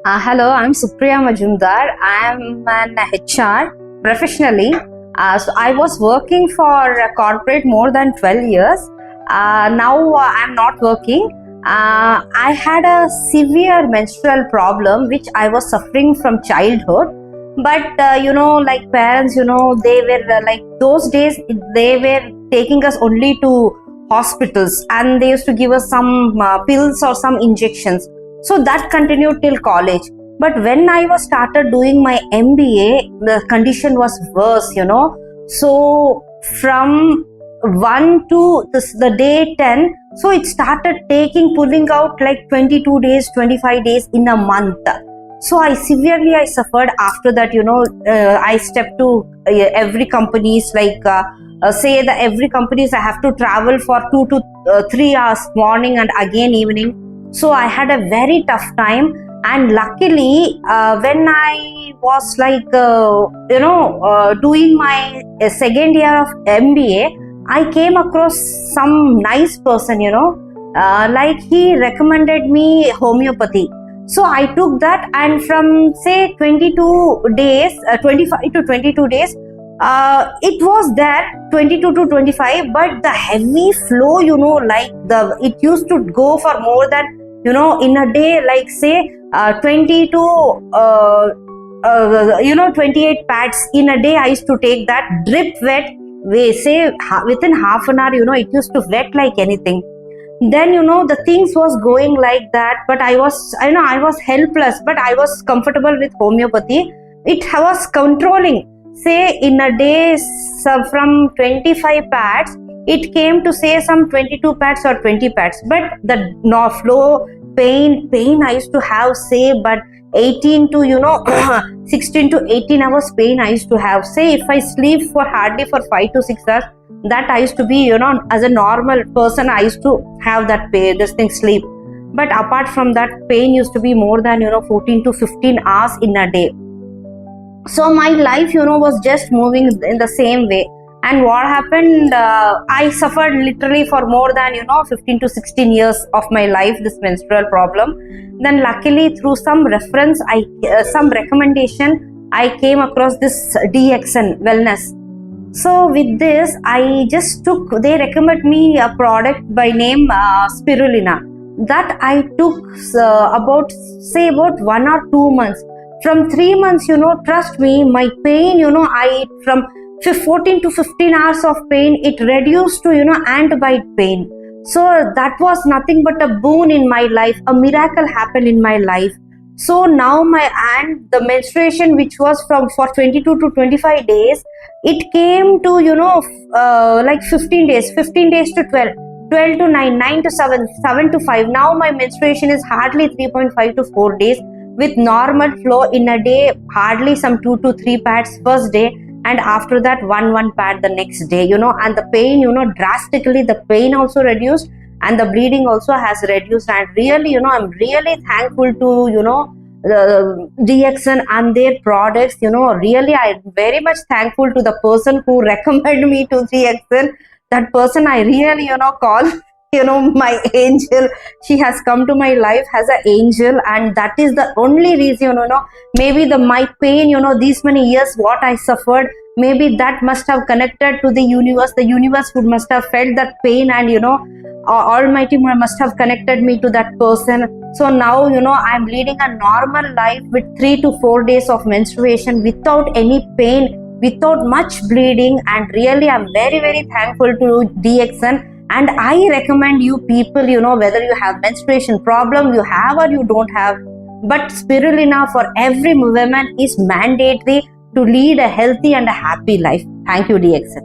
Hello, I'm Supriya Majumdar. I'm an HR professionally. So I was working for a corporate more than 12 years. Now I'm not working. I had a severe menstrual problem which I was suffering from childhood. But like parents, they were like those days, they were taking us only to hospitals and they used to give us some pills or some injections. So that continued till college. But when I was started doing my MBA, the condition was worse, So from 1 to the day 10, so it started pulling out like 22 days, 25 days in a month. So I suffered after that, I stepped to every companies like say that every companies I have to travel for 2 to 3 hours morning and again evening. So I had a very tough time, and luckily when I was like doing my second year of MBA, I came across some nice person, like he recommended me homeopathy. So I took that, and from say 22 days, 25 to 22 days, it was there 22 to 25, but the heavy flow, like it used to go for more than, in a day, like say 20 to 28 pads in a day. I used to take that drip wet. We say within half an hour, it used to wet like anything. Then the things was going like that, but I was helpless, but I was comfortable with homeopathy. It was controlling. Say in a day, from 25 pads, it came to say some 22 pads or 20 pads. But the flow, pain I used to have, say, but 18 to 16 to 18 hours pain I used to have. Say if I sleep for hardly for 5 to 6 hours, that I used to be, as a normal person, I used to have that pain, this thing, sleep. But apart from that, pain used to be more than 14 to 15 hours in a day. So my life was just moving in the same way. And what happened, I suffered literally for more than 15 to 16 years of my life, this menstrual problem. Then luckily through some reference, some recommendation, I came across this DXN Wellness. So with this, they recommend me a product by name Spirulina. That I took about 1 or 2 months. From 3 months, trust me, my pain, from 14 to 15 hours of pain, it reduced to, antibiotic pain. So that was nothing but a boon in my life. A miracle happened in my life. So now the menstruation, which was for 22 to 25 days, it came to, like 15 days to 12, 12 to 9, 9 to 7, 7 to 5. Now my menstruation is hardly 3.5 to 4 days with normal flow in a day, hardly some 2 to 3 pads first day. And after that, one pad the next day, and the pain, drastically, the pain also reduced and the bleeding also has reduced. And really, I'm really thankful to, DXN and their products, really, I'm very much thankful to the person who recommended me to DXN. That person I really, call, my angel. She has come to my life as an angel, and that is the only reason, maybe my pain, these many years what I suffered, maybe that must have connected to the universe. The universe must have felt that pain, and Almighty must have connected me to that person. So now I'm leading a normal life with 3 to 4 days of menstruation without any pain, without much bleeding. And really I'm very, very thankful to DXN. And I recommend you people, whether you have menstruation problem, you have or you don't have, but Spirulina for every woman is mandatory to lead a healthy and a happy life. Thank you, DXN.